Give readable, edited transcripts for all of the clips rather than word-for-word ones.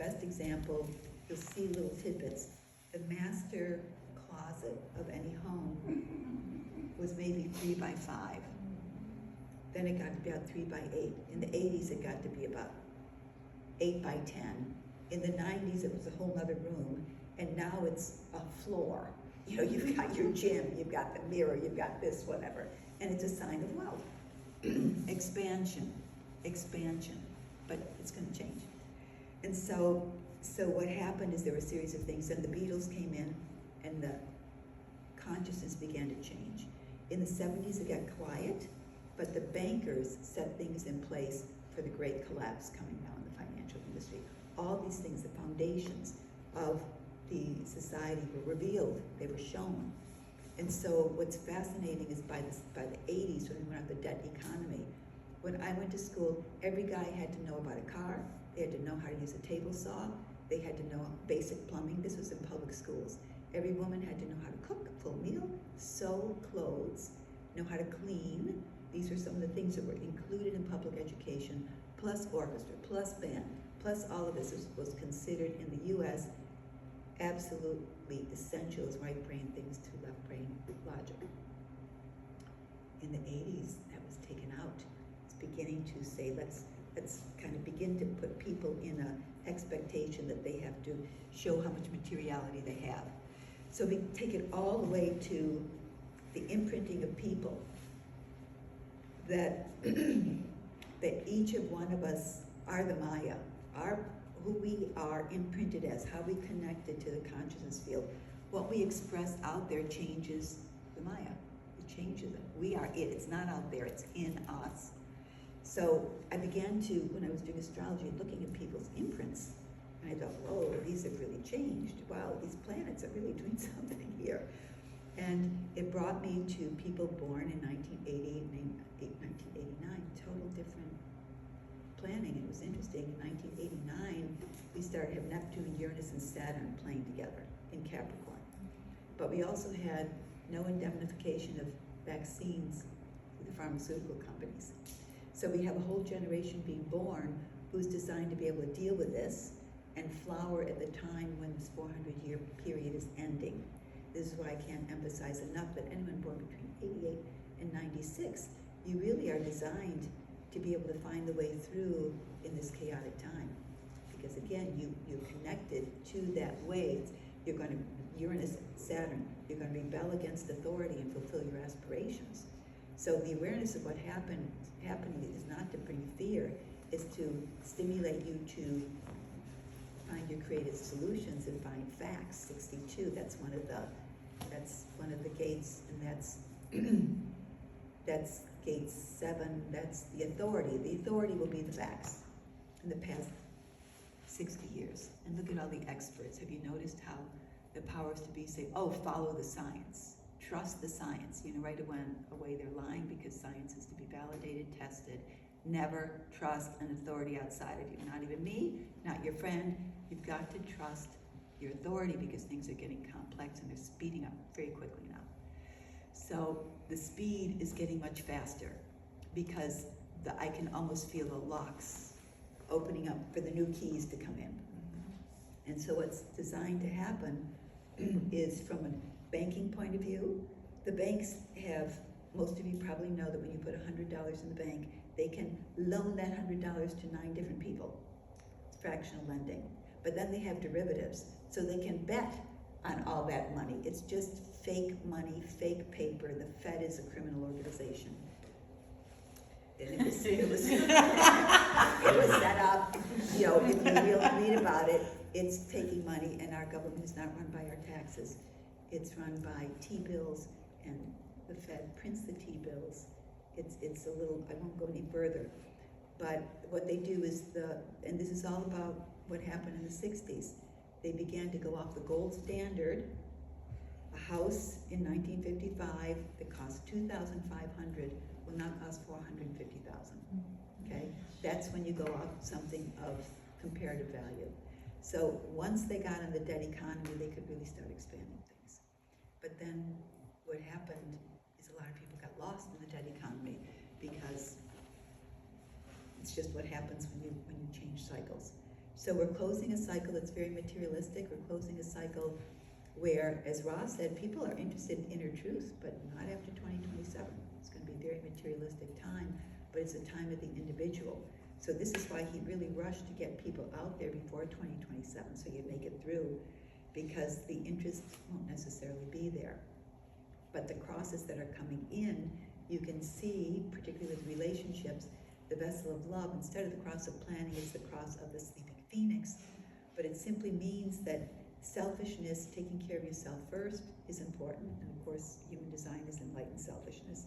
best example, you'll see little tidbits. The master closet of any home was maybe 3 by 5. Then it got to be about 3 by 8. In the 80s, it got to be about 8 by 10. In the 90s, it was a whole other room, and now it's a floor. You know, you've got your gym, you've got the mirror, you've got this, whatever, and it's a sign of wealth. Expansion, but it's going to change. And so what happened is there were a series of things, and the Beatles came in, and the consciousness began to change. In the 70s, it got quiet, but the bankers set things in place for the great collapse coming now in the financial industry. All these things, the foundations of the society were revealed, they were shown. And so what's fascinating is by the 80s, when we went on the debt economy, when I went to school, every guy had to know about a car, they had to know how to use a table saw, they had to know basic plumbing. This was in public schools. Every woman had to know how to cook a full meal, sew clothes, know how to clean. These are some of the things that were included in public education, plus orchestra, plus band, plus all of this was considered in the US absolutely essential as right brain things to left brain logic. In the 80s, that was taken out. It's beginning to say, let's kind of begin to put people in an expectation that they have to show how much materiality they have. So we take it all the way to the imprinting of people, that that each of one of us are the Maya, are who we are imprinted as, how we connected to the consciousness field. What we express out there changes the Maya. It changes it. We are it. It's not out there. It's in us. So I began to, when I was doing astrology, looking at people's imprints, and I thought, whoa, these have really changed. Wow, these planets are really doing something here. And it brought me to people born in 1988 and 1989, total different planning. It was interesting. In 1989, we started having Neptune, Uranus, and Saturn playing together in Capricorn. But we also had no indemnification of vaccines for the pharmaceutical companies. So we have a whole generation being born who's designed to be able to deal with this and flower at the time when this 400-year period is ending. This is why I can't emphasize enough that anyone born between 88 and 96, you really are designed to be able to find the way through in this chaotic time. Because again, you're connected to that way. You're going to, Uranus, Saturn, you're going to rebel against authority and fulfill your aspirations. So the awareness of what happening is not to bring fear, is to stimulate you to find your creative solutions and find facts. 62, that's one of the gates, and that's gate 7, that's the authority. The authority will be the facts in the past 60 years. And look at all the experts. Have you noticed how the powers to be say, oh, follow the science, trust the science. You know, right away they're lying, because science is to be validated, tested. Never trust an authority outside of you. Not even me, not your friend. You've got to trust your authority, because things are getting complex and they're speeding up very quickly now. So the speed is getting much faster, because I can almost feel the locks opening up for the new keys to come in. And so what's designed to happen is, from a banking point of view, the banks have, most of you probably know that when you put $100 in the bank, they can loan that $100 to 9 different people. It's fractional lending. But then they have derivatives, so they can bet on all that money. It's just fake money, fake paper. The Fed is a criminal organization. And it was set up, you know, if you read about it, it's taking money, and our government is not run by our taxes. It's run by T-bills, and the Fed prints the T-bills. It's a little, I won't go any further. But what they do is and this is all about what happened in the 60s. They began to go off the gold standard. A house in 1955 that cost $2,500 will now cost $450,000. Okay, that's when you go off something of comparative value. So once they got on the debt economy, they could really start expanding things. But then what happened is a lot of people got lost in the debt economy, because it's just what happens when you change cycles. So we're closing a cycle that's very materialistic. We're closing a cycle where, as Ross said, people are interested in inner truth, but not after 2027. It's going to be a very materialistic time, but it's a time of the individual. So this is why he really rushed to get people out there before 2027, so you make it through, because the interest won't necessarily be there. But the crosses that are coming in, you can see, particularly with relationships, the vessel of love, instead of the cross of planning, it's the cross of the sleeping phoenix. But it simply means that selfishness, taking care of yourself first, is important. And of course, human design is enlightened selfishness.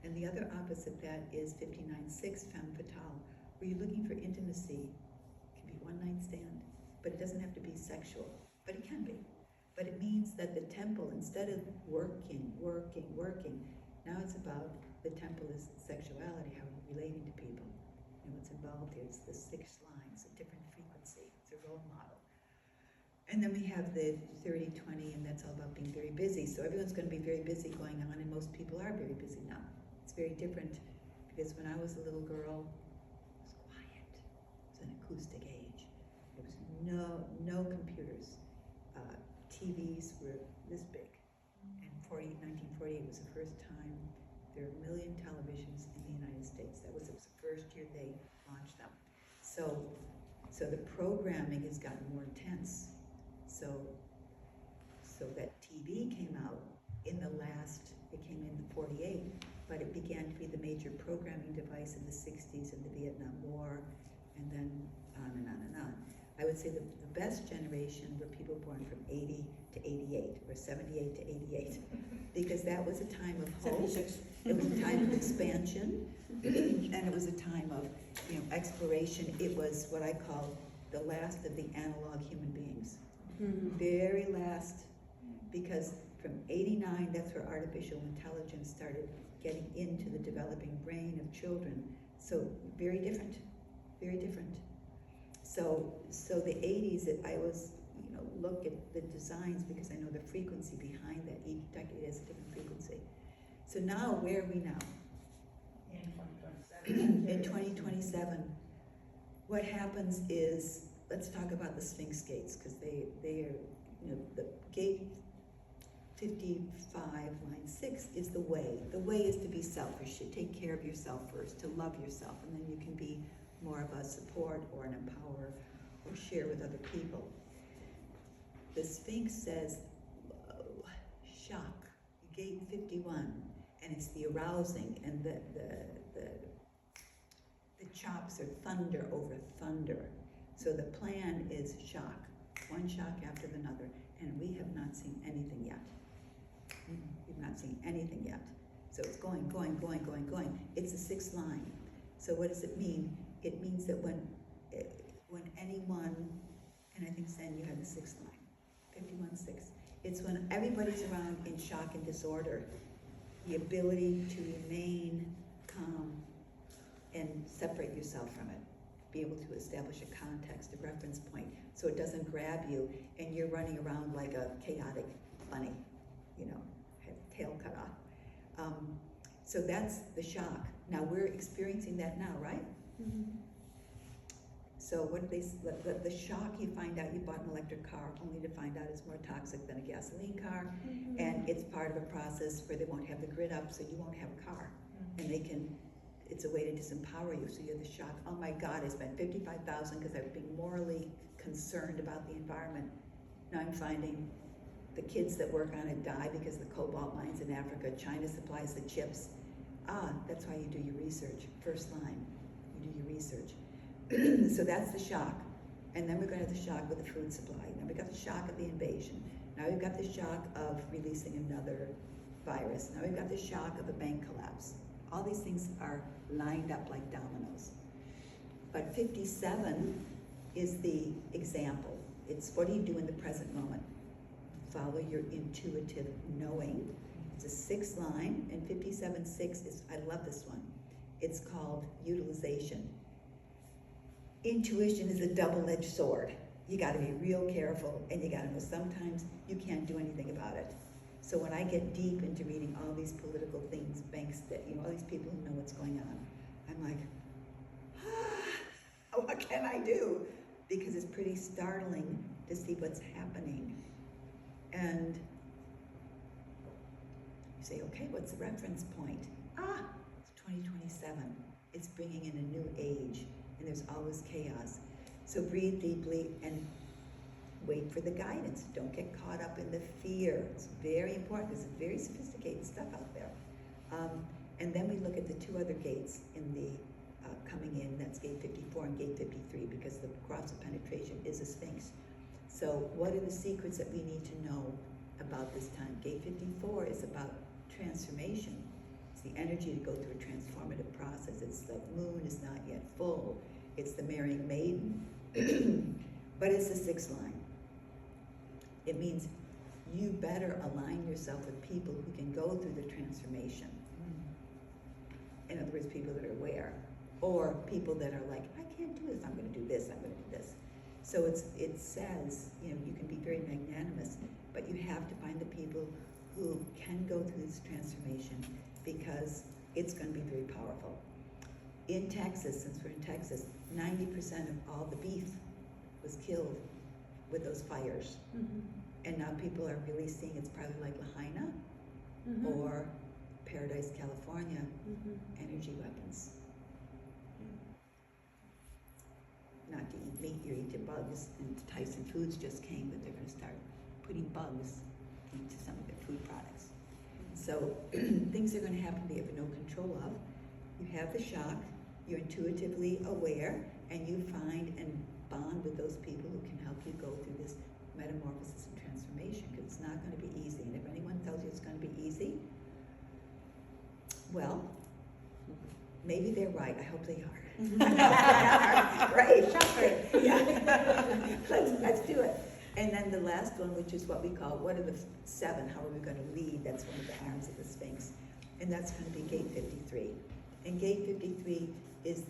And the other opposite that is 59-6, femme fatale, where you're looking for intimacy. It can be one night stand, but it doesn't have to be sexual, but it can be. But it means that the temple, instead of working, now it's about the temple is sexuality, how you're relating to people. And what's involved here is the 6 lines, a different frequency, it's a role model. And then we have the 30-20, and that's all about being very busy. So everyone's going to be very busy going on, and most people are very busy now. It's very different, because when I was a little girl, it was quiet. It was an acoustic age. There was no computers. TVs were this big. And 1948 was the first time there were 1 million televisions in the United States. It was the first year they launched them. So the programming has gotten more intense. So that TV came out in the last, it came in 48, but it began to be the major programming device in the 60s and the Vietnam War, and then on and on and on. I would say the best generation were people born from 80 to 88, or 78 to 88, because that was a time of hope. 76. It was a time of expansion, and it was a time of, exploration. It was what I call the last of the analog human beings. Mm-hmm. Very last, because from 89, that's where artificial intelligence started getting into the developing brain of children. So very different, very different. So the 80s, I always, look at the designs because I know the frequency behind that. Each decade has a different frequency. So now, where are we now? In 2027, what happens is, let's talk about the Sphinx gates, because they are, the gate 55, line 6 is the way. The way is to be selfish, to take care of yourself first, to love yourself, and then you can be more of a support or an empower or share with other people. The Sphinx says, shock, gate 51, and it's the arousing, and the chops are thunder over thunder. So the plan is shock, one shock after another, and we have not seen anything yet. We've not seen anything yet. So it's going. It's the 6th line. So what does it mean? It means that when anyone, and I think, Sen, you have the 6th line, 51-6. It's when everybody's around in shock and disorder, the ability to remain calm and separate yourself from it. Be able to establish a context, a reference point, so it doesn't grab you and you're running around like a chaotic bunny, tail cut off. So that's the shock. Now we're experiencing that now, right? Mm-hmm. So what the shock, you find out you bought an electric car only to find out it's more toxic than a gasoline car, Mm-hmm. and it's part of a process where they won't have the grid up, so you won't have a car, and it's a way to disempower you. So you're the shock. Oh my God, I spent $55,000 because I was being morally concerned about the environment. Now I'm finding the kids that work on it die because of the cobalt mines in Africa. China supplies the chips. That's why you do your research. First line, you do your research. So that's the shock. And then we're going to have the shock with the food supply. Now we've got the shock of the invasion. Now we've got the shock of releasing another virus. Now we've got the shock of a bank collapse. All these things are lined up like dominoes. But 57 is the example. It's what do you do in the present moment? Follow your intuitive knowing. It's a 6th line, and 57-6 is, I love this one. It's called utilization. Intuition is a double-edged sword. You gotta be real careful, and you gotta know sometimes you can't do anything about it. So when I get deep into reading all these political things, banks that, all these people who know what's going on, I'm like, what can I do? because it's pretty startling to see what's happening. And you say, okay, what's the reference point? It's 2027. It's bringing in a new age, and there's always chaos. So breathe deeply and wait for the guidance. Don't get caught up in the fear. It's very important. There's very sophisticated stuff out there. And then we look at the two other gates in the coming in. That's gate 54 and gate 53, because the cross of penetration is a sphinx. So what are the secrets that we need to know about this time? Gate 54 is about transformation. It's the energy to go through a transformative process. It's the moon is not yet full. It's the marrying maiden. But it's the sixth line. It means you better align yourself with people who can go through the transformation. In other words, people that are aware, or people that are like, I can't do this, I'm going to do this, I'm going to do this. So it says, you know, you can be very magnanimous, but you have to find the people who can go through this transformation, because it's going to be very powerful. In Texas, since we're in Texas, 90% of all the beef was killed with those fires. And now people are really seeing it's probably like Lahaina or Paradise, California, energy weapons. Not to eat meat, you eat the bugs, and Tyson Foods just came, but they're going to start putting bugs into some of their food products. So things are going to happen that you have no control of. You have the shock, you're intuitively aware, and you find and bond with those people who can help you go through this metamorphosis and transformation, because it's not going to be easy. And if anyone tells you it's going to be easy, well, maybe they're right. I hope they are. Right? Yeah. Let's do it. And then the last one, which is what we call, what are the seven? How are we going to lead? That's one of the arms of the Sphinx. And that's going to be gate 53. And gate 53 is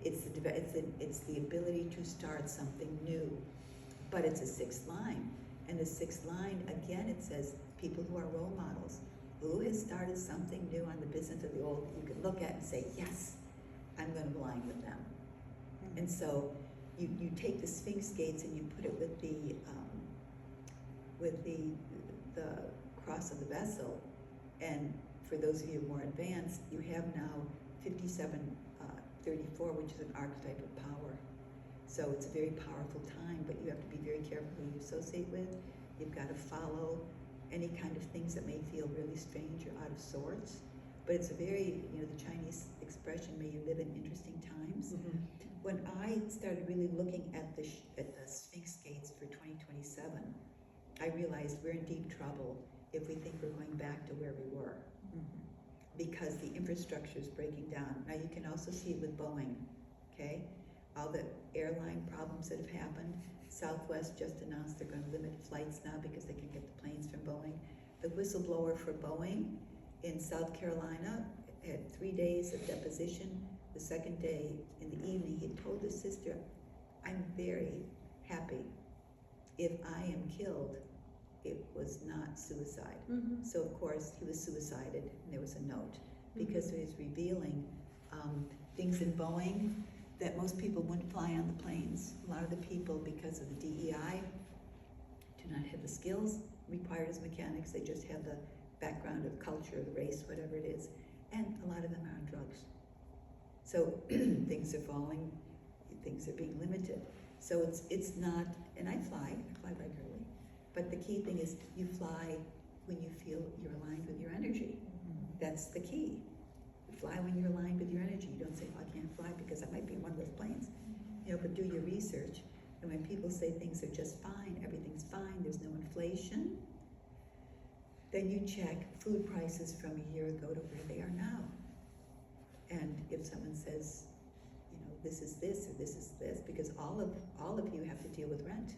it's the ability to start something new. But it's a sixth line. And the sixth line, again, it says people who are role models. Who has started something new on the business of the old that you can look at and say, yes, I'm going to align with them. And so you take the Sphinx gates and you put it with the cross of the vessel. And for those of you more advanced, you have now 5734, which is an archetype of power. So it's a very powerful time, but you have to be very careful who you associate with. You've got to follow any kind of things that may feel really strange or out of sorts. But it's a very, you know, the Chinese expression, may you live in interesting times. When I started really looking at the Sphinx gates for 2027, I realized we're in deep trouble if we think we're going back to where we were. Because the infrastructure is breaking down. Now you can also see it with Boeing, okay? All the airline problems that have happened. Southwest just announced they're going to limit flights now because they can get the planes from Boeing. The whistleblower for Boeing in South Carolina had 3 days of deposition. The second day in the evening, he told his sister, I'm very happy. If I am killed, it was not suicide. So of course he was suicided, and there was a note, because he was revealing things in Boeing that most people wouldn't fly on the planes. A lot of the people, because of the DEI, do not have the skills required as mechanics. They just have the background of culture, the race, whatever it is. And a lot of them are on drugs. So things are falling, things are being limited. So it's not, and I fly regularly. But the key thing is you fly when you feel you're aligned with your energy. That's the key. Fly when you're aligned with your energy. You don't say, oh, I can't fly because I might be in one of those planes. You know, but do your research. And when people say things are just fine, everything's fine, there's no inflation, then you check food prices from a year ago to where they are now. And if someone says, you know, this is this or this is this, because all of you have to deal with rent.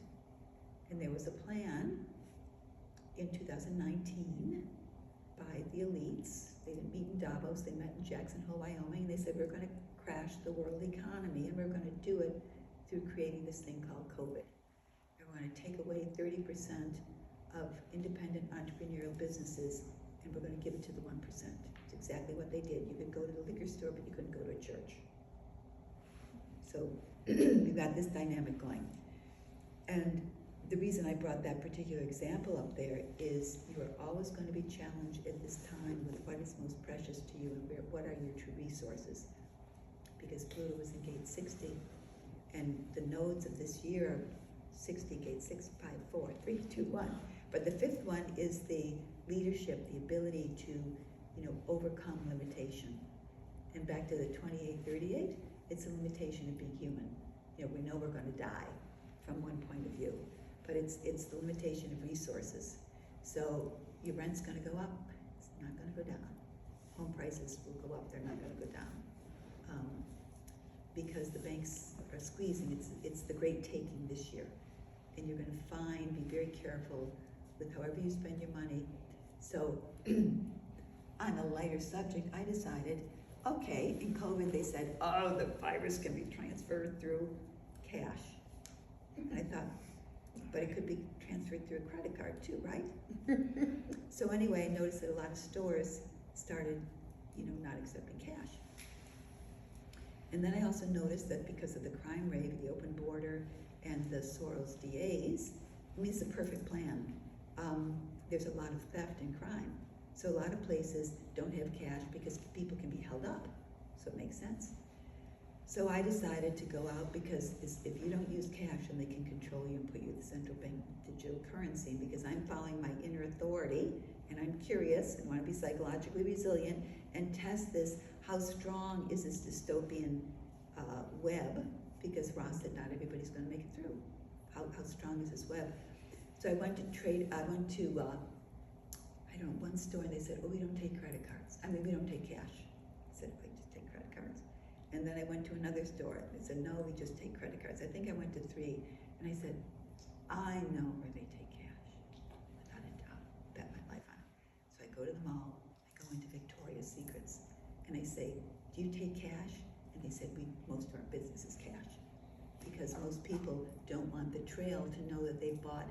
And there was a plan in 2019 by the elites. They didn't meet in Davos, they met in Jackson Hole, Wyoming. They said, we're going to crash the world economy, and we're going to do it through creating this thing called COVID. And we're going to take away 30% of independent entrepreneurial businesses, and we're going to give it to the 1%. It's exactly what they did. You could go to the liquor store, but you couldn't go to a church. So we've got this dynamic going. And the reason I brought that particular example up there is you are always going to be challenged at this time with what is most precious to you and what are your true resources. Because Pluto is in gate 60, and the nodes of this year are 60, gate 6, 5, 4, 3, 2, 1. But the fifth one is the leadership, the ability to, overcome limitation. And back to the 2838, it's a limitation of being human. We know we're going to die from one point of view, but it's the limitation of resources. So your rent's going to go up, it's not going to go down. Home prices will go up, they're not going to go down. Because the banks are squeezing, it's the great taking this year. And you're going to be very careful with however you spend your money. So on a lighter subject, I decided, okay, in COVID they said, oh, the virus can be transferred through cash. And I thought, but it could be transferred through a credit card too, right? So anyway, I noticed that a lot of stores started, not accepting cash. And then I also noticed that because of the crime rate, the open border, and the Soros DAs, it's a perfect plan. There's a lot of theft and crime. So a lot of places don't have cash because people can be held up. So it makes sense. So I decided to go out because if you don't use cash, then they can control you and put you in the central bank digital currency, because I'm following my inner authority and I'm curious and want to be psychologically resilient and test this. How strong is this dystopian web? Because Ross said not everybody's going to make it through. How strong is this web? So I went to one store, and they said, oh, we don't take credit cards. We don't take cash. I said, I just take credit cards. And then I went to another store, and they said, no, we just take credit cards. I think I went to 3, and I said, I know where they take cash. Without a doubt, bet my life on it. So I go to the mall, I go into Victoria's Secrets, and I say, do you take cash? And they said, most of our business is cash. Because most people don't want the trail to know that they bought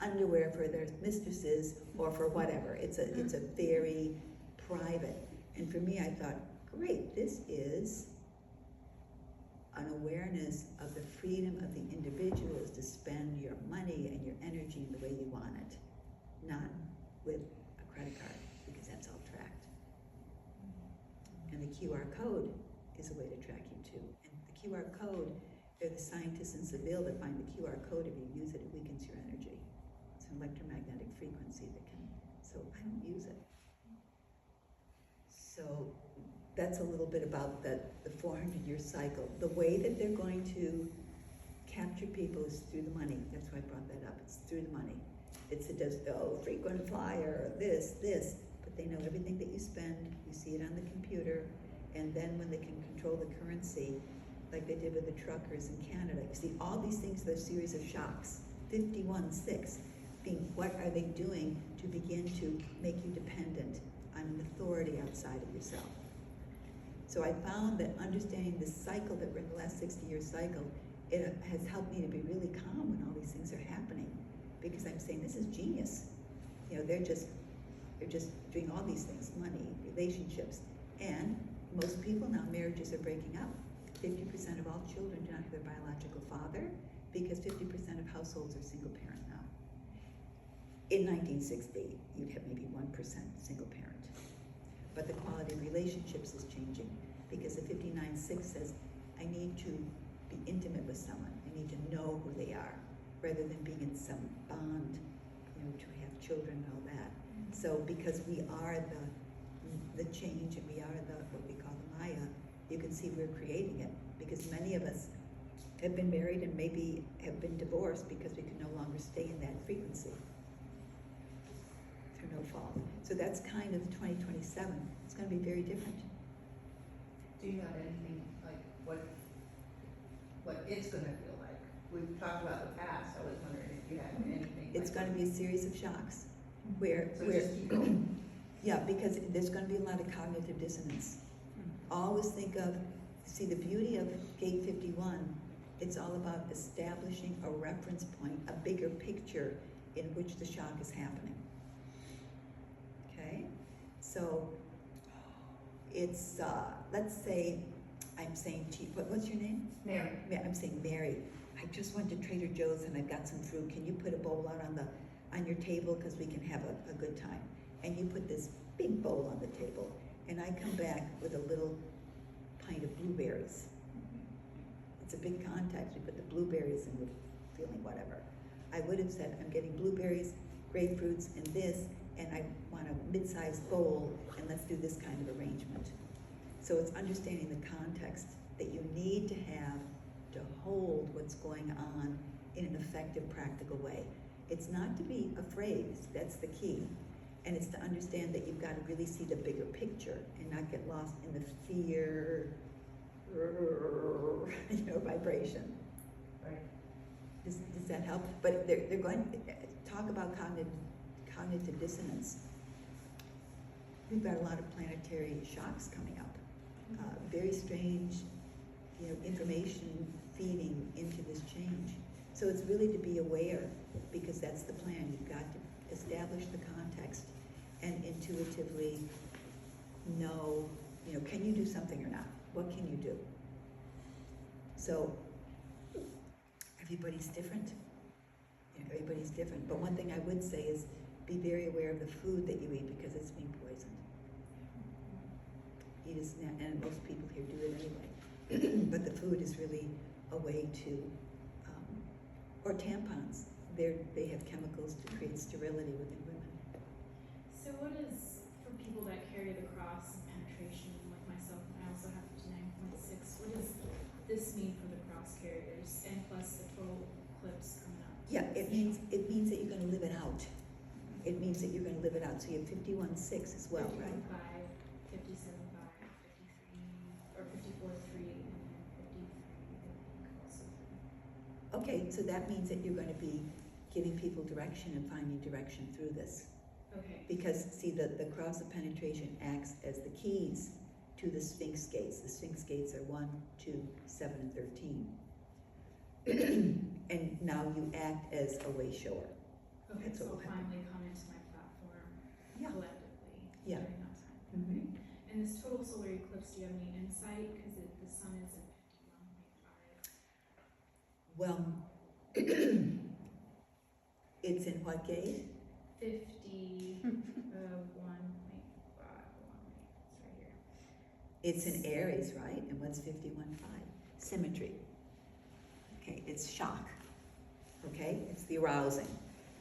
underwear for their mistresses or for whatever. It's a very private. And for me, I thought, great, this is an awareness of the freedom of the individuals to spend your money and your energy in the way you want it, not with a credit card, because that's all tracked. And the QR code is a way to track you too. And the QR code, they're the scientists in Seville that find the QR code. If you use it, it weakens your energy. It's an electromagnetic frequency that can, so I don't use it. So that's a little bit about the 400-year cycle. The way that they're going to capture people is through the money. That's why I brought that up. It's through the money. It does, frequent flyer, this, but they know everything that you spend. You see it on the computer. And then when they can control the currency, like they did with the truckers in Canada, you see all these things are a series of shocks. 51-6, being what are they doing to begin to make you dependent on an authority outside of yourself. So I found that understanding this cycle that we're in the last 60-year cycle, it has helped me to be really calm when all these things are happening, because I'm saying this is genius. They're just doing all these things, money, relationships, and most people now, marriages are breaking up. 50% of all children do not have their biological father, because 50% of households are single parent now. In 1960, you'd have maybe 1% single parent. But the quality of relationships is changing, because the 59-6 says, I need to be intimate with someone. I need to know who they are, rather than being in some bond, to have children and all that. So because we are the change, and we are what we call the Maya, you can see we're creating it, because many of us have been married and maybe have been divorced because we can no longer stay in that frequency through no fault. So that's kind of 2027. It's going to be very different. Do you have anything like what it's going to feel like? We've talked about the past. I was wondering if you had anything. It's going to be a series of shocks where just keep going. Yeah, because there's going to be a lot of cognitive dissonance. Always think of, see, the beauty of Gate 51, it's all about establishing a reference point, a bigger picture in which the shock is happening. Okay? So it's, let's say, I'm saying to you, what's your name? Mary. I'm saying, Mary, I just went to Trader Joe's and I've got some fruit. Can you put a bowl out on your table, because we can have a good time? And you put this big bowl on the table, and I come back with a little pint of blueberries. It's a big context. We put the blueberries and we're feeling whatever. I would have said, I'm getting blueberries, grapefruits, and this, and I want a mid-sized bowl, and let's do this kind of arrangement. So it's understanding the context that you need to have to hold what's going on in an effective, practical way. It's not to be afraid, that's the key. And it's to understand that you've got to really see the bigger picture and not get lost in the fear, vibration. Right. Does that help? But they're going to talk about cognitive dissonance. We've got a lot of planetary shocks coming up. Very strange, information feeding into this change. So it's really to be aware, because that's the plan. You've got to establish the context and intuitively know, can you do something or not? What can you do? So everybody's different. Everybody's different. But one thing I would say is be very aware of the food that you eat, because it's being poisoned. And most people here do it anyway. But the food is really a way to, or tampons. They have chemicals to create sterility within women. So what is, for people that carry the cross and penetration, like myself, and I also have 59.6, what does this mean for the cross carriers, and plus the total eclipse coming up? Yeah, it means that you're going to live it out. It means that you're going to live it out. So you have 51.6 as well, right? 55, 57.5, 53, or 54.3, and then 53, I think also. Okay, so that means that you're going to be giving people direction and finding direction through this. Okay. Because, see, the cross of penetration acts as the keys to the Sphinx gates. The Sphinx gates are 1, 2, 7, and 13. And now you act as a way shower. Okay, That's so what I'll will happen. finally come into my platform Yeah. collectively Yeah. during that time. Mhm. And this total solar eclipse, do you have any insight? Because the sun is at 51.5. Well, it's in what gate? 51.5. It's right here. It's in Aries, right? And what's 51.5? Symmetry. Okay, it's shock. Okay, it's the arousing.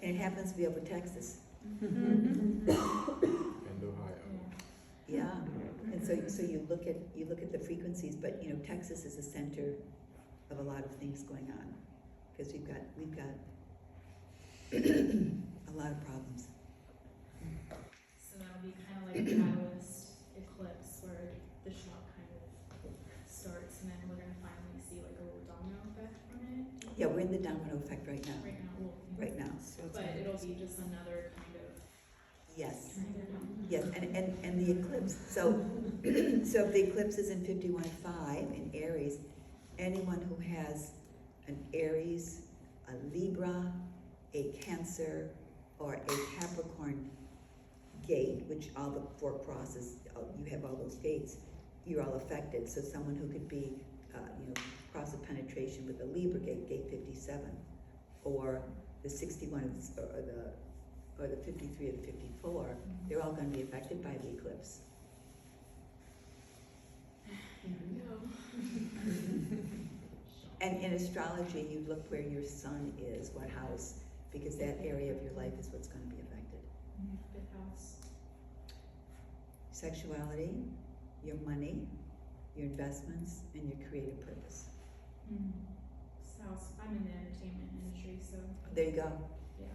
And it happens to be over Texas. And Ohio. Yeah, and so you look at the frequencies, but Texas is the center of a lot of things going on, because we've got a lot of problems. So that'll be kind of like a catalyst eclipse where the shock kind of starts, and then we're gonna finally see like a little domino effect from it. Yeah, we're in the domino effect right now. Right now, well, Right now. but it'll be just another kind of. Yes. Kind Yes, and the eclipse. So so if the eclipse is in 51.5 in Aries, anyone who has an Aries, a Libra, a Cancer, or a Capricorn gate, which all the 4 crosses, you have all those gates, you're all affected. So someone who could be, cross of penetration with the Libra gate, gate 57, or the 61 or the 53 or the 54, they're all going to be affected by the eclipse. No. And in astrology, you look where your sun is, what house, because that area of your life is what's going to be affected. 5th house. Sexuality, your money, your investments, and your creative purpose. House. I'm in the entertainment industry, so There you go. yeah,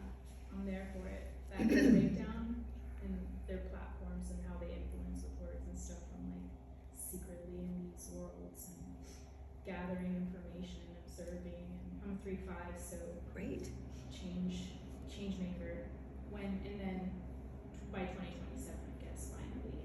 I'm there for it. That breakdown and their platforms and how they influence with words and stuff. I'm like secretly in these worlds and gathering information and observing. And I'm a 3/5, so Great. change maker. And then by 2027, I guess finally.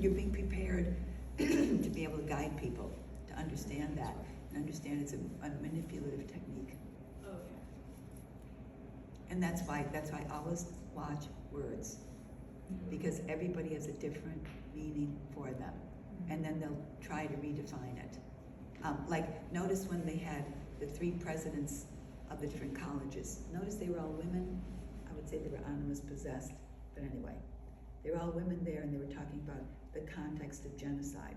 You're being prepared to be able to guide people, to understand that, and understand it's a manipulative technique. Oh yeah. And that's why I always watch words, because everybody has a different meaning for them. and then they'll try to redefine it. Like, notice when they had the 3 presidents of the different colleges, notice they were all women. I would say they were animus possessed, but anyway. They were all women there, and they were talking about the context of genocide.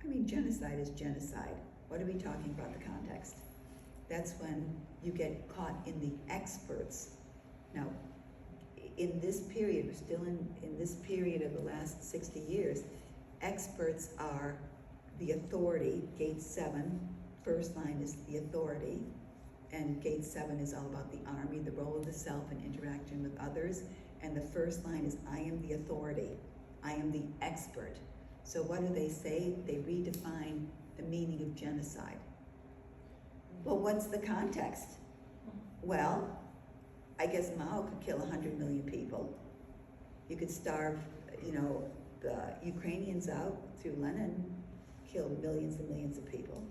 I mean, genocide is genocide. What are we talking about, the context? That's when you get caught in the experts. Now, in this period, we're still in this period of the last 60 years, experts are the authority. Gate 7, first line is the authority, and Gate 7 is all about the army, the role of the self and interaction with others, and the first line is I am the authority, I am the expert. So what do they say? They redefine the meaning of genocide. Well, what's the context? Well, I guess Mao could kill 100 million people. You could starve, the Ukrainians out through Lenin, killed millions and millions of people.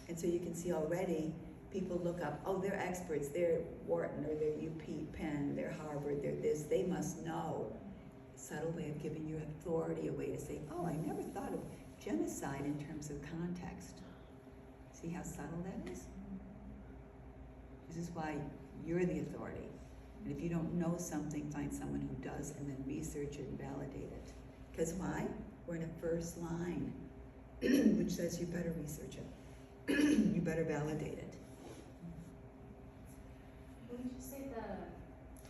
And so you can see already, people look up, oh, they're experts, they're Wharton, or they're UP Penn, they're Harvard, they're this, they must know. Subtle way of giving your authority away to say, oh, I never thought of genocide in terms of context. See how subtle that is? This is why you're the authority. And if you don't know something, find someone who does, and then research it and validate it. Because why? We're in a first line, which says you better research it. You better validate it. Would you say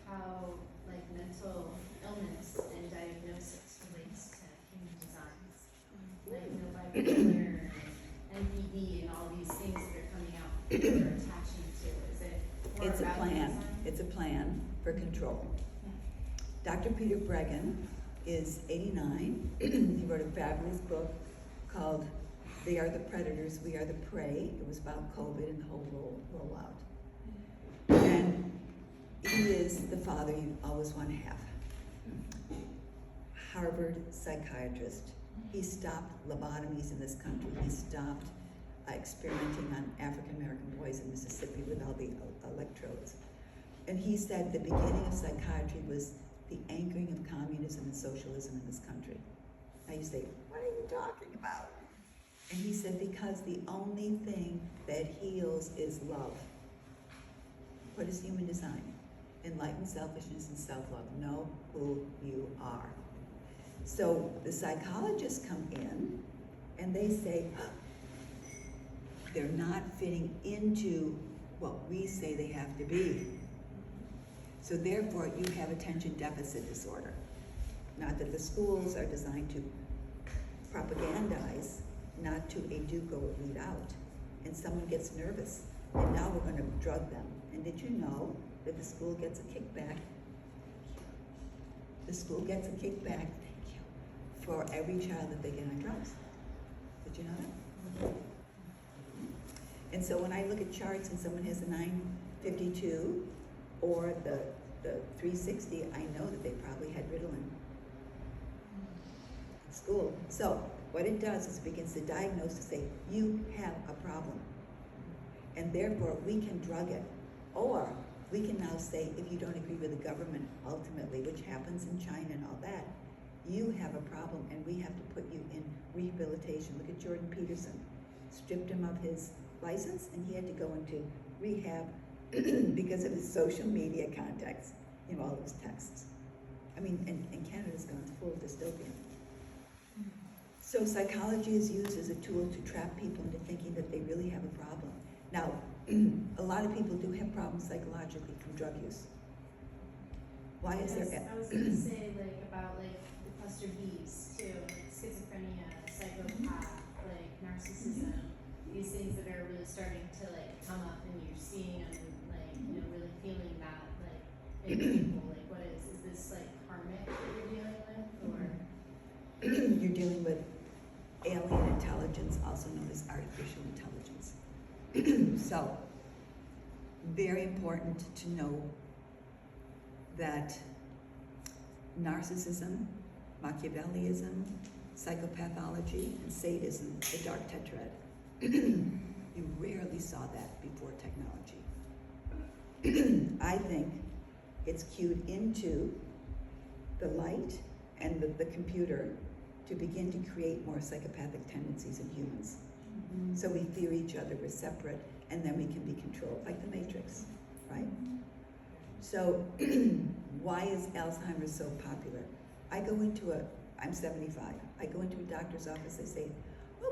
how like mental illness and diagnosis relates to human designs? Like bipolar, NPD, and all these things that are coming out that we're attaching to. Is it more It's a about plan. design? It's a plan for control. Dr. Peter Breggin is 89. He wrote a fabulous book called They Are the Predators, We Are the Prey. It was about COVID and the whole rollout. And he is the father you always want to have. Harvard psychiatrist. He stopped lobotomies in this country. He stopped experimenting on African American boys in Mississippi with all the electrodes. And he said the beginning of psychiatry was the anchoring of communism and socialism in this country. Now you say, what are you talking about? And he said, because the only thing that heals is love. What is human design? Enlightened selfishness and self-love. Know who you are. So the psychologists come in and they say, they're not fitting into what we say they have to be. So therefore, you have attention deficit disorder. Not that the schools are designed to propagandize, not to educo or weed out. And someone gets nervous, and now we're going to drug them. And did you know that the school gets a kickback? The school gets a kickback, thank you, for every child that they get on drugs. Did you know that? And so when I look at charts and someone has a 952 or the 360, I know that they probably had Ritalin in school. So what it does is it begins to diagnose to say, you have a problem. And therefore we can drug it. Or we can now say, if you don't agree with the government ultimately, which happens in China and all that, you have a problem and we have to put you in rehabilitation. Look at Jordan Peterson. Stripped him of his license and he had to go into rehab because of his social media contacts, all of his texts. I mean, and Canada's gone full dystopian. So psychology is used as a tool to trap people into thinking that they really have a problem. Now, a lot of people do have problems psychologically from drug use. Why is there? I was gonna say about the cluster Bs too, like schizophrenia, psychopath, narcissism, these things that are really starting to come up, and you're seeing them, really feeling that in people. What is this karmic that you're dealing with, or? You're dealing with alien intelligence, also known as artificial intelligence. So, very important to know that narcissism, Machiavellianism, psychopathology, and sadism, the dark tetrad. You rarely saw that before technology. I think it's cued into the light and the computer to begin to create more psychopathic tendencies in humans. So we fear each other, we're separate, and then we can be controlled, like the Matrix, right? So why is Alzheimer's so popular? I'm 75, I go into a doctor's office, they say,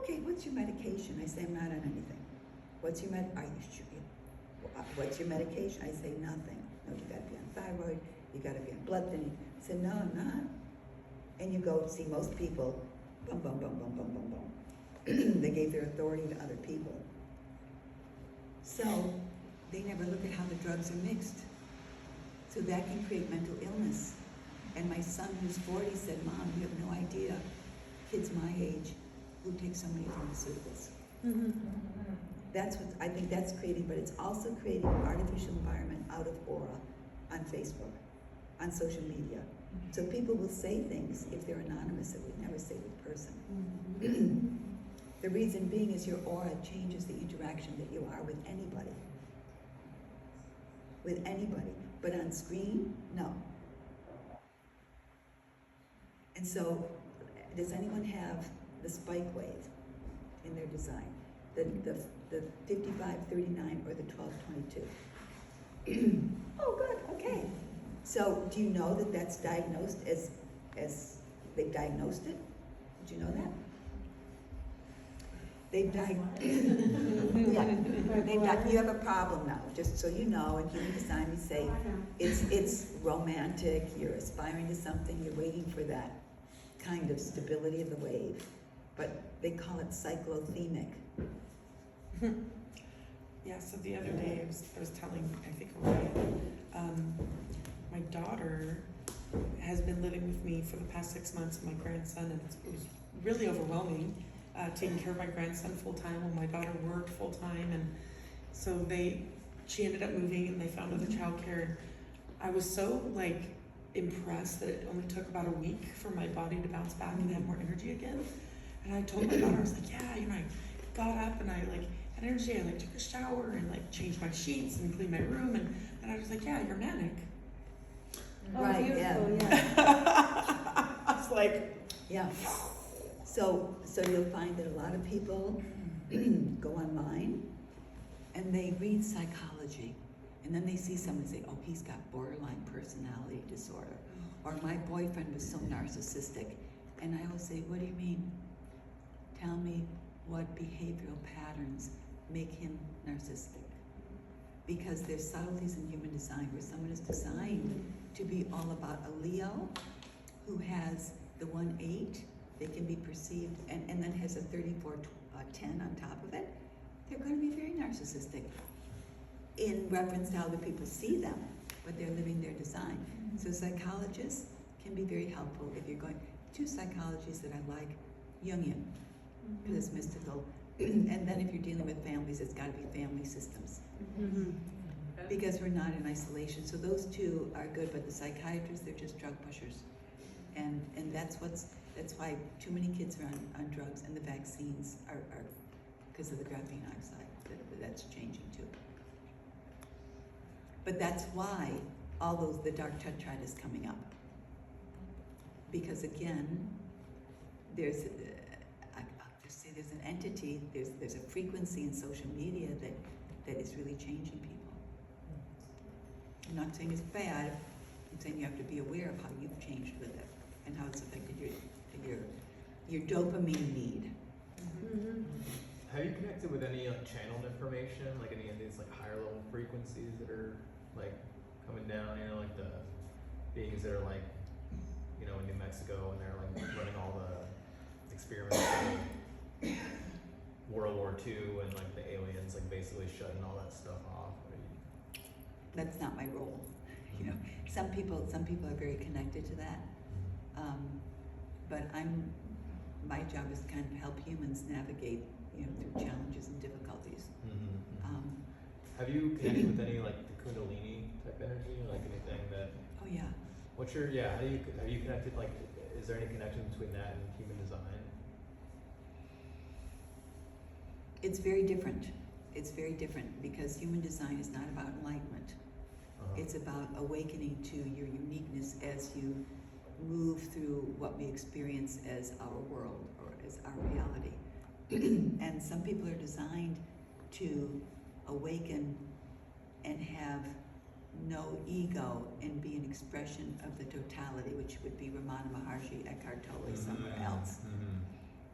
okay, what's your medication? I say, I'm not on anything. Are you sure? What's your medication? I say, nothing. No, you gotta be on thyroid, you gotta be on blood thinning. I said, no, I'm not. And you go see most people, bum, bum, bum, bum, bum, bum, bum. They gave their authority to other people. So they never look at how the drugs are mixed. So that can create mental illness. And my son, who's 40, said, Mom, you have no idea, kids my age who take so many pharmaceuticals. That's what, I think that's creating, but it's also creating an artificial environment out of aura on Facebook, on social media. So people will say things if they're anonymous that would never say to the person. The reason being is your aura changes the interaction that you are with anybody. With anybody. But on screen, no. And so, does anyone have the spike wave in their design? The 5539 or the 1222? Oh, good, okay. So, do you know that that's diagnosed as they've diagnosed it? Did you know that? They've you have a problem now, just so you know. In human design, we say it's romantic, you're aspiring to something, you're waiting for that kind of stability of the wave. But they call it cyclothemic. Yeah, so the other day I was telling, I think, Ryan, my daughter has been living with me for the past 6 months, my grandson, and it was really overwhelming, taking care of my grandson full time while my daughter worked full time, and so she ended up moving and they found other childcare. And I was so impressed that it only took about a week for my body to bounce back and have more energy again. And I told my daughter, I was like, yeah, I got up and I had energy, I took a shower and changed my sheets and cleaned my room, and I was like, yeah, you're manic. Right, yeah. I was like, yeah. So you'll find that a lot of people go online and they read psychology, and then they see someone say, oh, he's got borderline personality disorder, or my boyfriend was so narcissistic. And I always say, what do you mean? Tell me what behavioral patterns make him narcissistic. Because there's subtleties in human design where someone is designed to be all about a Leo who has the 1-8, they can be perceived, and then has a 34-10 on top of it. They're going to be very narcissistic in reference to how other people see them, but they're living their design. So psychologists can be very helpful if you're going to psychologies that I like, Jungian, because it's mystical. And then if you're dealing with families, it's got to be family systems. Because we're not in isolation. So those two are good, but the psychiatrists, they're just drug pushers. And that's why too many kids are on drugs, and the vaccines are because of the graphene oxide. That's changing too. But that's why the dark tetrad is coming up. Because again, there's an entity, there's a frequency in social media that is really changing people. I'm not saying it's bad, I'm saying you have to be aware of how you've changed with it and how it's affected your dopamine need. Have you connected with any channeled information, any of these higher level frequencies that are coming down, the beings that are in New Mexico, and they're running all the experiments of World War II and the aliens basically shutting all that stuff off? That's not my role. Some people are very connected to that. But my job is to kind of help humans navigate, through challenges and difficulties. Have you connected with any the Kundalini type energy, anything that? Oh yeah. Have you connected? Is there any connection between that and human design? It's very different. It's very different because human design is not about enlightenment. It's about awakening to your uniqueness as you move through what we experience as our world or as our reality. And some people are designed to awaken and have no ego and be an expression of the totality, which would be Ramana Maharshi, Eckhart Tolle, somewhere else.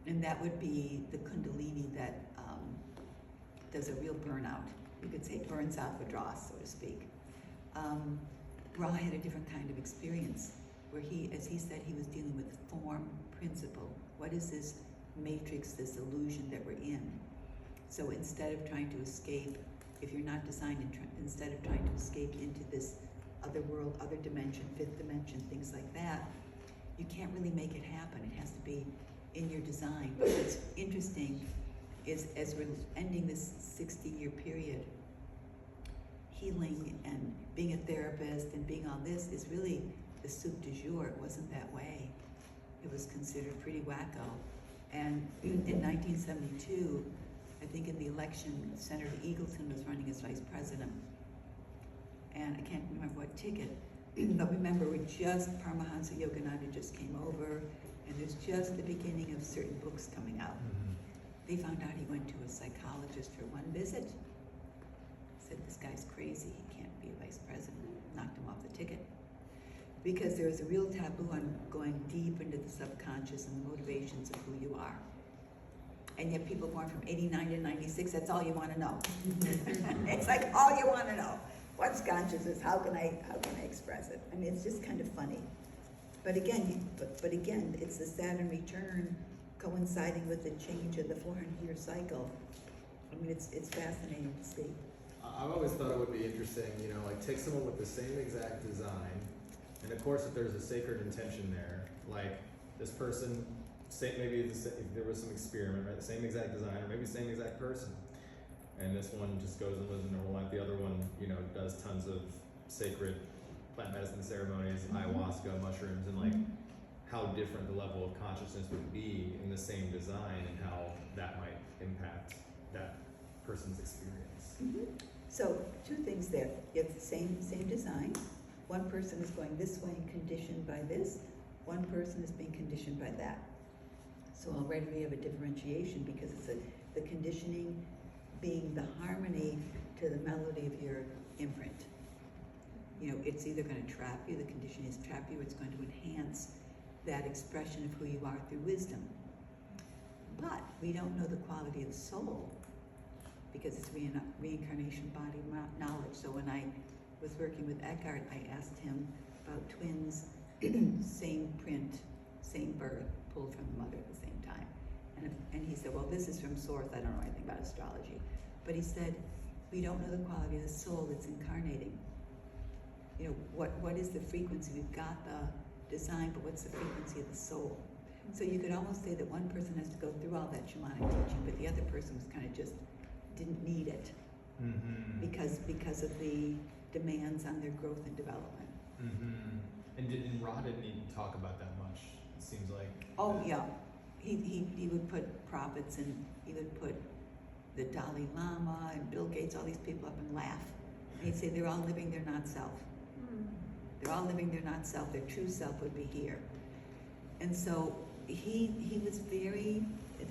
And that would be the Kundalini that does a real burnout. You could say burns out the dross, so to speak. Ra had a different kind of experience where he, as he said, he was dealing with form principle. What is this matrix, this illusion that we're in? So instead of trying to escape, if you're not designed, instead of trying to escape into this other world, other dimension, fifth dimension, things like that, you can't really make it happen. It has to be in your design. But what's interesting is as we're ending this 60-year period, healing and being a therapist and being all this is really the soup du jour. It wasn't that way. It was considered pretty wacko. And in 1972, I think in the election, Senator Eagleton was running as vice president. And I can't remember what ticket, but remember, Paramahansa Yogananda just came over, and there's just the beginning of certain books coming out. They found out he went to a psychologist for one visit. Said, this guy's crazy, he can't be a vice president. Knocked him off the ticket. Because there is a real taboo on going deep into the subconscious and the motivations of who you are. And yet people born from 89 to 96, that's all you want to know. It's like all you want to know. What's consciousness? How can I express it? I mean, it's just kind of funny. But again, but again, it's the Saturn return coinciding with the change of the 400-year cycle. I mean, it's fascinating to see. I've always thought it would be interesting, you know, like take someone with the same exact design, and of course if there's a sacred intention there, like this person, maybe if there was some experiment, right, the same exact design, or maybe the same exact person, and this one just goes and lives a normal life, the other one, you know, does tons of sacred plant medicine ceremonies, ayahuasca, mushrooms, and like how different the level of consciousness would be in the same design and how that might impact that person's experience. So two things there. You have the same design. One person is going this way and conditioned by this. One person is being conditioned by that. So already we have a differentiation because it's the conditioning being the harmony to the melody of your imprint. You know, it's either going to trap you, the conditioning is trap you, or it's going to enhance that expression of who you are through wisdom. But we don't know the quality of the soul because it's reincarnation body knowledge. So when I was working with Eckhart, I asked him about twins, same print, same birth, pulled from the mother at the same time. And he said, well, this is from source, I don't know anything about astrology. But he said, we don't know the quality of the soul that's incarnating. You know, what is the frequency? We've got the design, but what's the frequency of the soul? So you could almost say that one person has to go through all that shamanic teaching, but the other person was kind of just didn't need it because of the demands on their growth and development. And Ra didn't even talk about that much, it seems like. Oh yeah, he would put prophets and he would put the Dalai Lama and Bill Gates, all these people up and laugh. And he'd say they're all living their not self. They're all living their not self. Their true self would be here. And so he was very,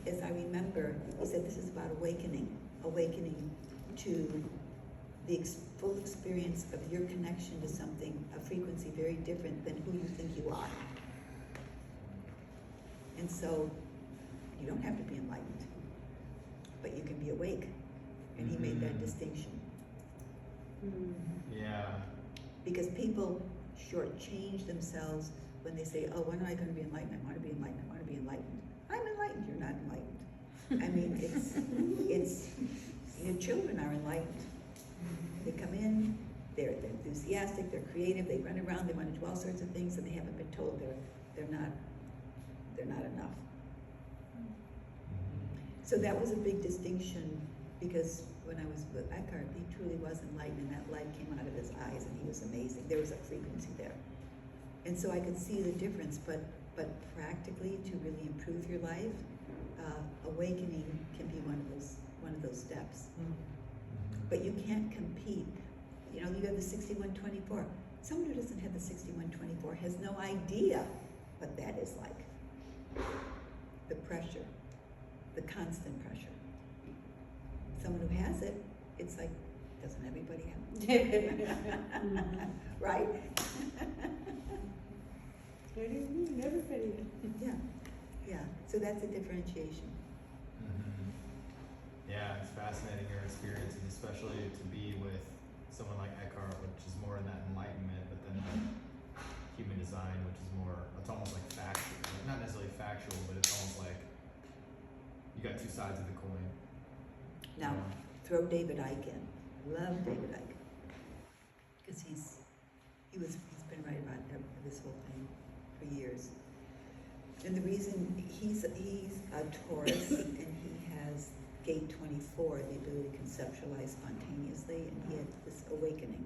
as I remember, he said this is about awakening to the full experience of your connection to something, a frequency very different than who you think you are. And so you don't have to be enlightened, but you can be awake. And he made that distinction. Yeah. Because people shortchange themselves when they say, oh, when am I going to be enlightened? I want to be enlightened. I want to be enlightened. I'm enlightened. You're not enlightened. I mean, it's your children are enlightened. They come in, they're enthusiastic, they're creative, they run around, they want to do all sorts of things, and they haven't been told they're not enough. So that was a big distinction, because when I was with Eckhart, he truly was enlightened, and that light came out of his eyes, and he was amazing. There was a frequency there. And so I could see the difference, but practically to really improve your life, awakening can be one of those steps. But you can't compete. You know, you have the 6124. someone who doesn't have the 6124 has no idea what that is like. The pressure, the constant pressure. Someone who has it, it's like, doesn't everybody have it? Right? What do you mean, everybody? Yeah, yeah, so that's a differentiation. Yeah, it's fascinating your experiences, especially to be with someone like Eckhart, which is more in that enlightenment, but then human design, which is more, it's almost like factual, not necessarily factual, but it's almost like you got two sides of the coin. Now, throw David Icke in. Love David Icke. Because he's been right about this whole thing for years. And the reason he's a Taurus and he has gate 24, the ability to conceptualize spontaneously, and he had this awakening.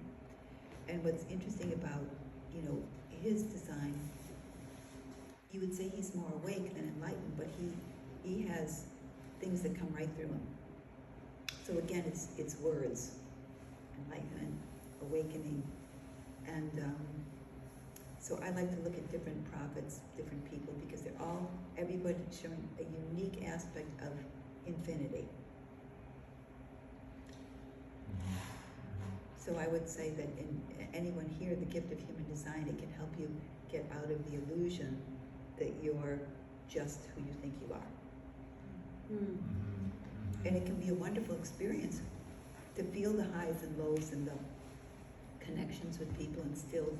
And what's interesting about, his design, you would say he's more awake than enlightened, but he has things that come right through him. So again, it's words, enlightenment, awakening, and so I like to look at different prophets, different people, because everybody's showing a unique aspect of infinity. So I would say that in anyone here, the gift of human design, it can help you get out of the illusion that you're just who you think you are. And it can be a wonderful experience to feel the highs and lows and the connections with people and still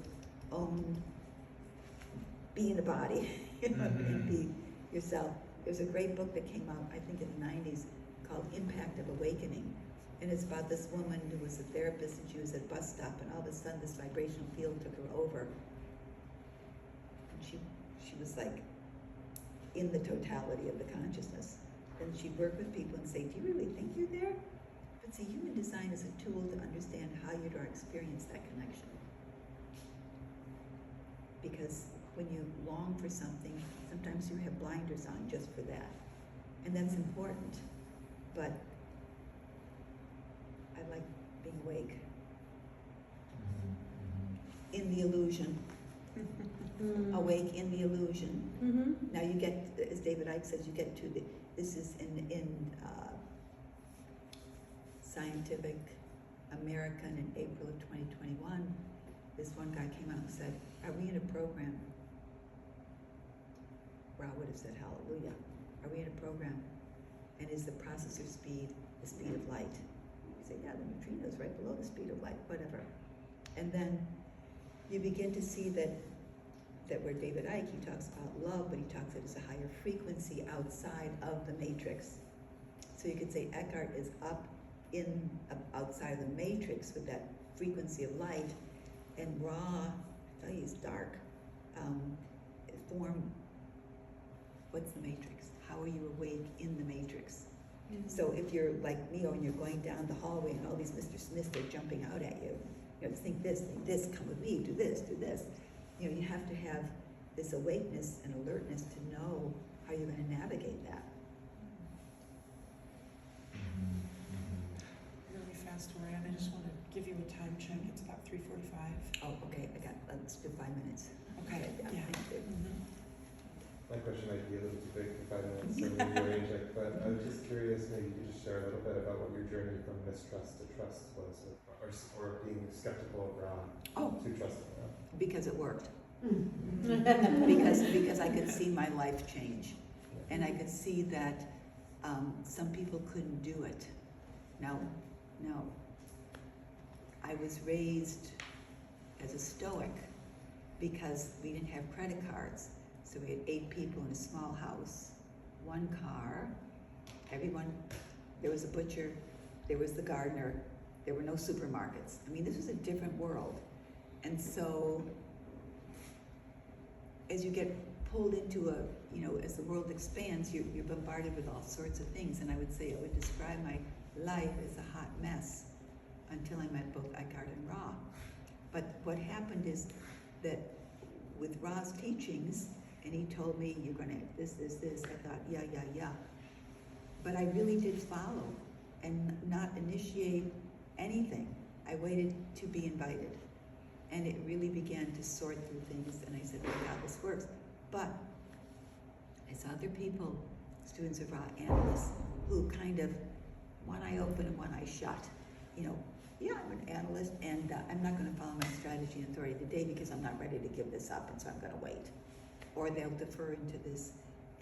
be in the body, and be yourself. There's a great book that came out, I think in the 90s, called Impact of Awakening. And it's about this woman who was a therapist and she was at a bus stop and all of a sudden this vibrational field took her over. And she was like in the totality of the consciousness. And she'd work with people and say, do you really think you're there? But see, human design is a tool to understand how you'd experience that connection. Because when you long for something, sometimes you have blinders on just for that. And that's important. But I like being awake in the illusion. Awake in the illusion. Now you get, as David Icke says, you get to this is in Scientific American in April of 2021. This one guy came out and said, are we in a program? Ra would have said, hallelujah. Are we in a program? And is the processor speed the speed of light? You say, yeah, the neutrino is right below the speed of light, whatever. And then you begin to see that where David Icke, he talks about love, but he talks it as a higher frequency outside of the matrix. So you could say Eckhart is up outside of the matrix with that frequency of light, and Ra, I tell you, is dark. What's the matrix? How are you awake in the matrix? So if you're like Neo and you're going down the hallway and all these Mr. Smiths are jumping out at you, think this, come with me, do this, do this. You have to have this awakeness and alertness to know how you're going to navigate that. Really fast, Ryan, I just want to give you a time check. It's about 3:45. Oh, okay, let's do 5 minutes. Okay, yeah. Thank you. My question might be a little too big for 5 minutes, so maybe arrange it, but I was just curious, maybe you could just share a little bit about what your journey from mistrust to trust was, or being skeptical of Ra to trusting Ra. Because it worked. because I could see my life change, and I could see that some people couldn't do it. Now, I was raised as a Stoic because we didn't have credit cards. So we had 8 people in a small house, 1 car, there was a butcher, there was the gardener, there were no supermarkets. I mean, this was a different world. And so, as you get pulled into as the world expands, you're bombarded with all sorts of things. And I would say I would describe my life as a hot mess until I met both Eckhart and Ra. But what happened is that with Ra's teachings, and he told me, you're going to have this. I thought, yeah. But I really did follow and not initiate anything. I waited to be invited. And it really began to sort through things, and I said, oh God, this works. But I saw other people, students of Ra, analysts, who kind of, one eye open and one eye shut. You know, yeah, I'm an analyst, and I'm not gonna follow my strategy and authority today because I'm not ready to give this up, and so I'm gonna wait. Or they'll defer into this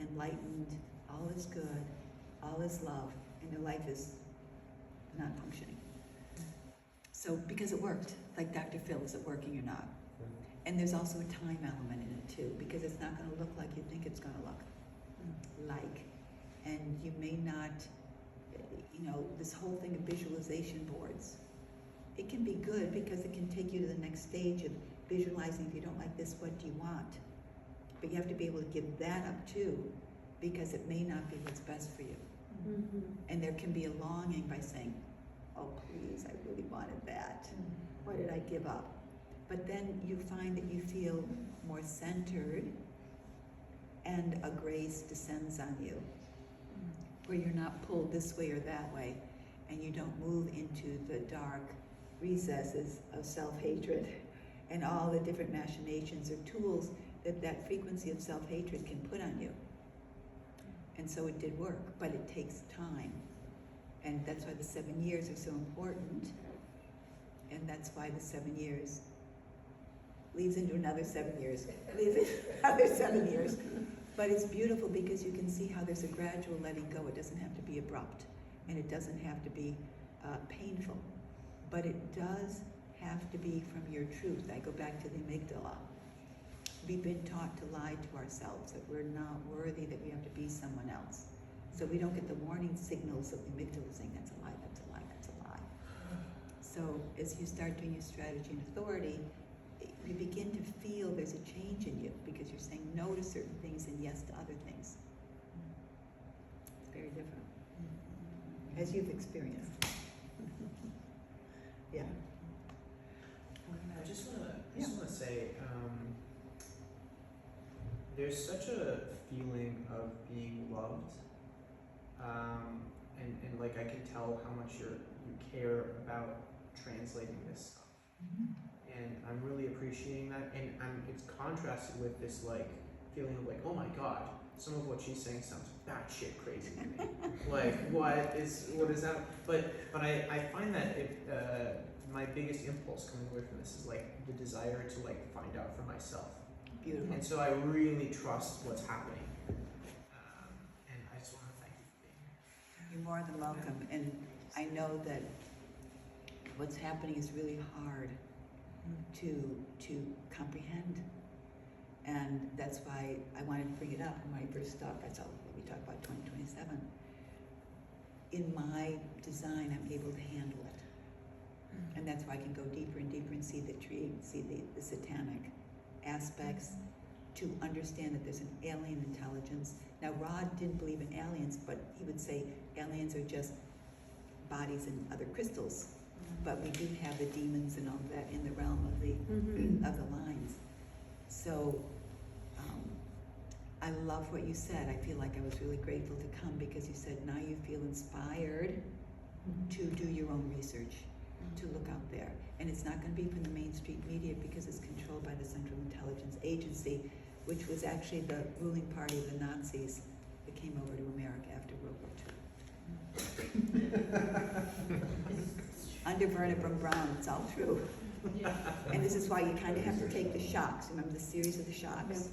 enlightened, all is good, all is love, and their life is not functioning. So, because it worked, like Dr. Phil, is it working or not? And there's also a time element in it too, because it's not gonna look like you think it's gonna look like. And you may not, you know, this whole thing of visualization boards, it can be good because it can take you to the next stage of visualizing. If you don't like this, what do you want? But you have to be able to give that up too, because it may not be what's best for you. And there can be a longing by saying, oh please, I really wanted that. What did I give up? But then you find that you feel more centered and a grace descends on you, where you're not pulled this way or that way, and you don't move into the dark recesses of self-hatred and all the different machinations or tools that frequency of self-hatred can put on you. And so it did work, but it takes time. And that's why the 7 years are so important. And that's why the 7 years leads into another 7 years, leads into another 7 years. But it's beautiful because you can see how there's a gradual letting go. It doesn't have to be abrupt, and it doesn't have to be painful. But it does have to be from your truth. I go back to the amygdala. We've been taught to lie to ourselves, that we're not worthy, that we have to be someone else. So we don't get the warning signals of the amygdala saying, that's a lie, that's a lie, that's a lie. So as you start doing your strategy and authority, you begin to feel there's a change in you because you're saying no to certain things and yes to other things. It's very different, as you've experienced. Yeah. I just wanna say, there's such a feeling of being loved, and like I can tell how much you care about translating this stuff, and I'm really appreciating that, and it's contrasted with this like feeling of like, oh my god, some of what she's saying sounds batshit crazy to me. Like what is that? But I find that my biggest impulse coming away from this is like the desire to like find out for myself. Beautiful. And so I really trust what's happening. And I just want to thank you for being here. You're more than welcome. And I know that what's happening is really hard to comprehend. And that's why I wanted to bring it up when I first talked. I thought we talked about 2027. In my design, I'm able to handle it. And that's why I can go deeper and deeper and see the tree, see the satanic aspects, to understand that there's an alien intelligence. Now, Rod didn't believe in aliens, but he would say aliens are just bodies and other crystals. But we do have the demons and all that in the realm of the lines. So I love what you said. I feel like I was really grateful to come because you said now you feel inspired to do your own research, to look out there. And it's not going to be from the mainstream media because it's controlled by the Central Intelligence Agency, which was actually the ruling party of the Nazis that came over to America after World War II. Under Werner von Braun, it's all true. Yeah. And this is why you kind of have to take the shocks. Remember the series of the shocks?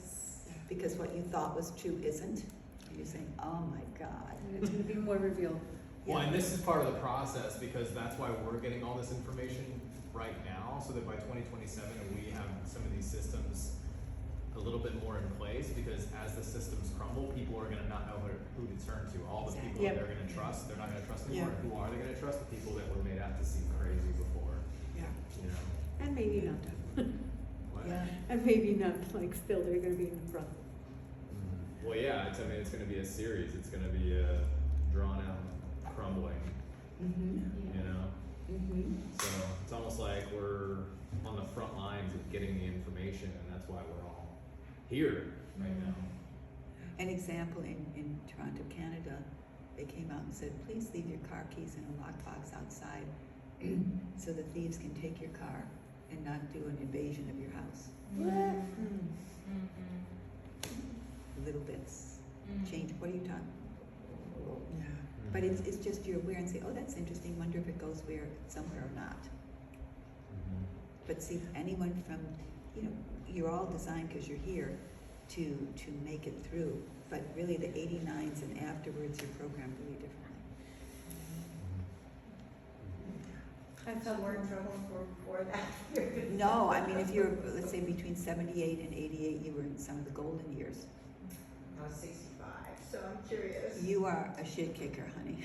Because what you thought was true isn't. And you're saying, oh my God. And it's going to be more revealed. Well, and this is part of the process because that's why we're getting all this information right now, so that by 2027 we have some of these systems a little bit more in place, because as the systems crumble, people are going to not know who to turn to. All the people that they're going to trust, they're not going to trust anymore. Who are they going to trust? The people that were made out to seem crazy before. Yeah. You know? And maybe not. What? Yeah. And maybe not, like, still they're going to be in the front. Well, yeah, I mean, it's going to be a series. It's going to be a drawn out crumbling, you know? So it's almost like we're on the front lines of getting the information, and that's why we're all here right now. An example in Toronto, Canada, they came out and said, please leave your car keys in a lockbox outside so the thieves can take your car. and not do an invasion of your house. Little bits, change, what are you talking? Yeah. But it's just you're aware and say, oh, that's interesting, wonder if it goes somewhere or not. But see, anyone from, you're all designed because you're here to make it through. But really the 89s and afterwards you're programmed really differently. I So felt we're in trouble for that. No, I mean, if you're, let's say between 78 and 88, you were in some of the golden years. I was 65, so I'm curious. You are a shit kicker, honey.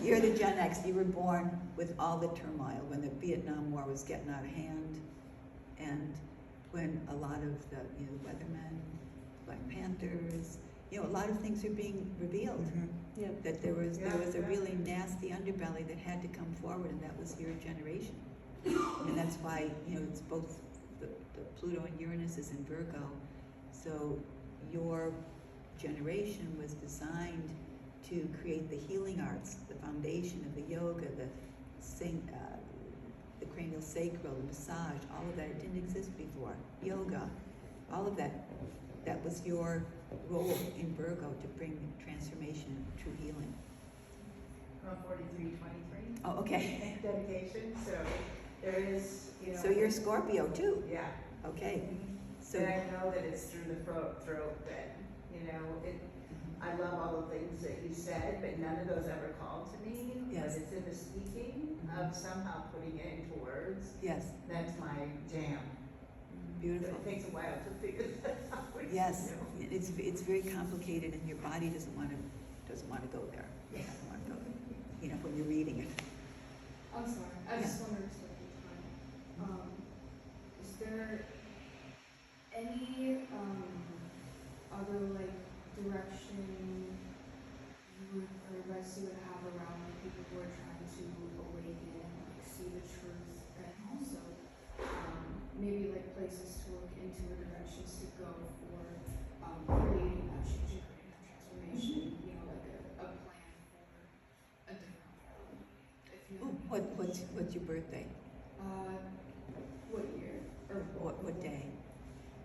You're the Gen X. You were born with all the turmoil when the Vietnam War was getting out of hand, and when a lot of the, Weathermen, Black Panthers, a lot of things are being revealed. Yeah. That there was a Yeah. really nasty underbelly that had to come forward, and that was your generation. And that's why, it's both the Pluto and Uranus is in Virgo. So your generation was designed to create the healing arts, the foundation of the yoga, the cranial sacral, the massage, all of that. It didn't exist before. Yoga, all of that. That was your role in Virgo, to bring transformation, true healing. I'm 43-23. Oh, okay. Dedication, so there is, So you're Scorpio too. Yeah. Okay. So And I know that it's through the throat that, I love all the things that you said, but none of those ever called to me. Yes. But it's in the speaking of somehow putting it into words. yes, That's my jam. beautiful. But it takes a while to figure that out. Yes, it's very complicated, and your body doesn't want to go there. It doesn't want to go there. When you're reading it. I'm sorry, I just want to respect your time. Is there any, other, direction or advice you would have around, people who are trying to awaken and, see the truth, and also, maybe, places to look into or directions to go for, creating that change and creating that transformation, a plan for a different world, if you know. What's your birthday? What year? Or What day?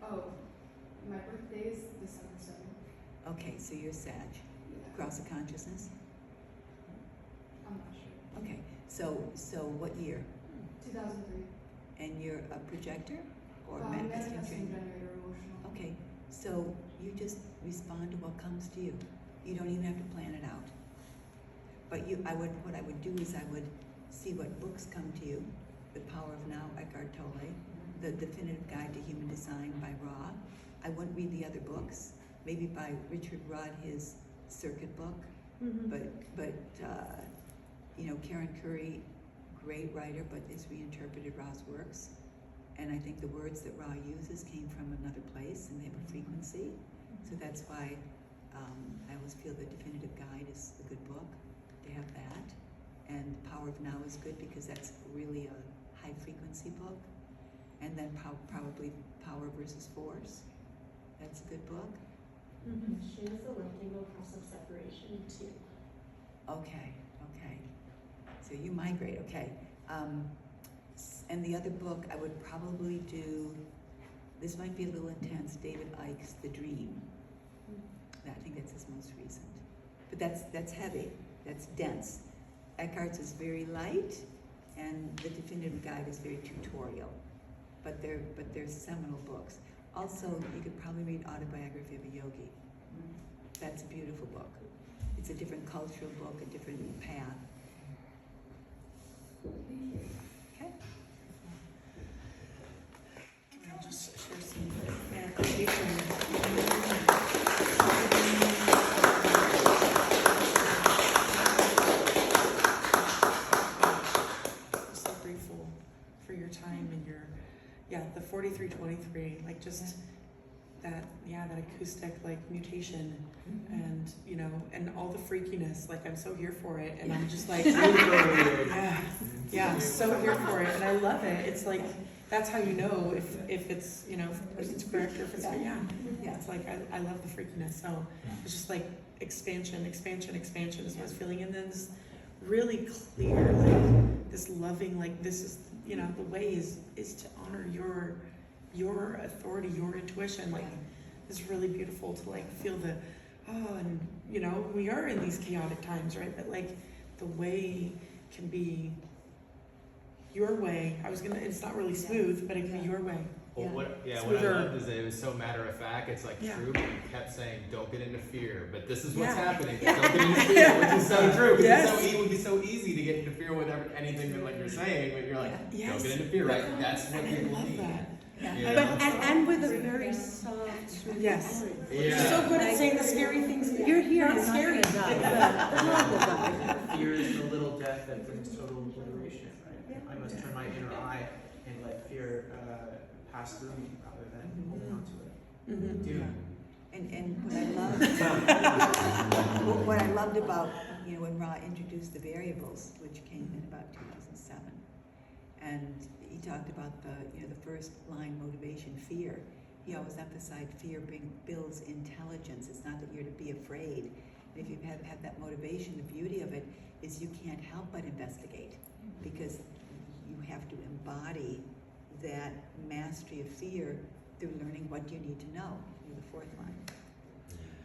Oh, my birthday is December 7th. Okay, so you're Sag. Yeah. Cross of consciousness. I'm not sure. Okay, so what year? 2003. And you're a projector or Manifesting manifesting trainer? generator, emotional. Okay, so you just respond to what comes to you. You don't even have to plan it out. But what I would do is I would see what books come to you. The Power of Now, Eckhart Tolle. The Definitive Guide to Human Design by Ra. I wouldn't read the other books. Maybe by Richard Rudd, his Circuit book. But Karen Curry, great writer, but has reinterpreted Ra's works. And I think the words that Ra uses came from another place, and they have a frequency. So that's why I always feel the Definitive Guide is a good book to have that. And Power of Now is good because that's really a high frequency book. And then probably Power versus Force. That's a good book. She has the Nightingale Cross of Separation too. Okay. So you migrate, okay. And the other book I would probably do, this might be a little intense, David Icke's The Dream. I think that's his most recent. But that's heavy, that's dense. Eckhart's is very light, and the Definitive Guide is very tutorial. But they're seminal books. Also, you could probably read Autobiography of a Yogi. That's a beautiful book. It's a different cultural book, a different path. Okay. I'll just share some manifestation. So grateful for your time and the 4323, just that acoustic mutation and and all the freakiness, I'm so here for it, and I'm just so here for it, and I love it. It's that's how you know if it's if it's correct or if it's it's I love the freakiness. So it's just expansion is what I was feeling, and then this really clear this loving this is you know, the way is to honor your authority, your intuition. Like, it's really beautiful to like feel the, and you know, we are in these chaotic times, right? But like the way can be your way. It's not really smooth, but it can be your way. Well, Yeah. what I Smoother. loved is that it was so matter of fact. It's like Yeah. true, but you kept saying, "Don't get into fear." But this is what's Yeah. happening. Don't get into fear, which is so true. Because Yes. it would be so easy to get into fear with anything that like you're saying, but you're like, Yes. "Don't get into fear," right? That's what And I people love need. that. Yeah. Yeah. But, and with a very soft, sweet Yes. voice. Yeah. So good at saying the scary things. You're here, Not you're not scary. gonna die. Fear is the little death that brings total obliteration, right? I must turn my inner eye and let fear pass through me rather than holding on to it. Mhm. Dude, And what I loved about, you know, when Ra introduced the variables, which came in about 2007, and he talked about the first line, motivation, fear. He always emphasized fear builds intelligence. It's not that you're to be afraid. And if you have that motivation, the beauty of it is you can't help but investigate, because you have to embody that mastery of fear through learning what you need to know, the fourth line.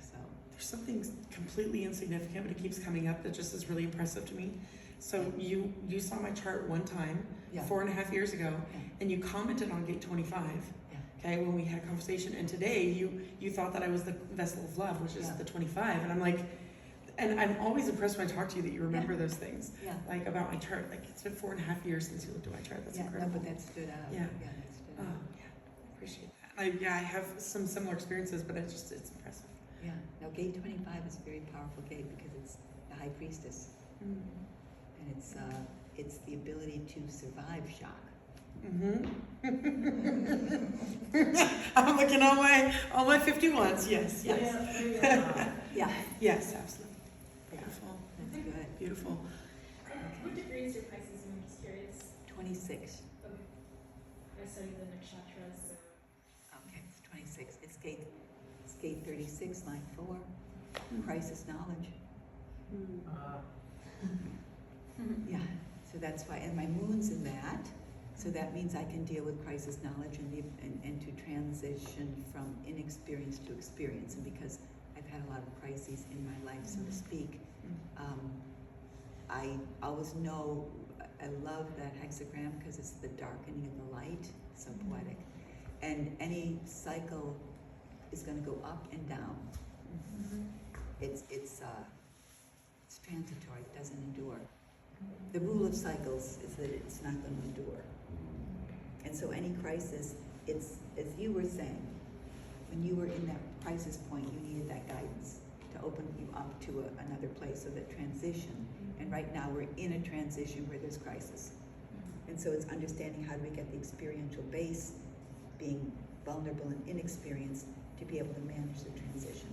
So, There's something completely insignificant, but it keeps coming up that just is really impressive to me. So you saw my chart one time, yeah. 4.5 years ago, Yeah. and you commented on gate 25. Yeah. Okay, when we had a conversation, and today you thought that I was the vessel of love, which is Yeah. the 25, and I'm like, and I'm always impressed when I talk to you that you remember those things, Yeah. like about my chart. Like, it's been 4.5 years since you looked at my chart. That's Yeah, incredible. no, but that stood out. Yeah. That stood Oh, out. yeah, appreciate that. I have some similar experiences, but it's impressive. Yeah. Now, gate 25 is a very powerful gate because it's the high priestess, Mm. and it's the ability to survive shock. I'm looking all my 51s. Yes, yes, Yeah. yes, absolutely. Yeah. Beautiful, That's good. beautiful. What degree is your Pisces? I'm just curious. 26. I studied the nakshatras, so Okay, it's 26. It's gate 36, line 4. Crisis knowledge. Yeah. So that's why, and my moon's in that. So that means I can deal with crisis knowledge and to transition from inexperience to experience. And because I've had a lot of crises in my life, so to speak, I always know, I love that hexagram because it's the darkening of the light, so poetic. And any cycle is going to go up and down. It's transitory, it doesn't endure. The rule of cycles is that it's not going to endure. And so any crisis, it's, as you were saying, when you were in that crisis point, you needed that guidance to open you up to another place, so that transition. And right now we're in a transition where there's crisis. And so it's understanding how do we get the experiential base, being vulnerable and inexperienced, to be able to manage the transition.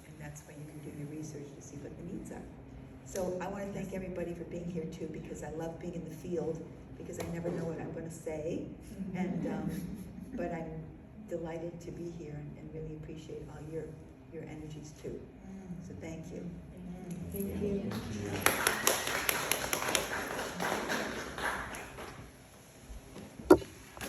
And that's when you can do your research to see what the needs are. So I want to thank everybody for being here too, because I love being in the field, because I never know what I'm going to say. And but I'm delighted to be here and really appreciate all your energies too. So thank you. Thank you.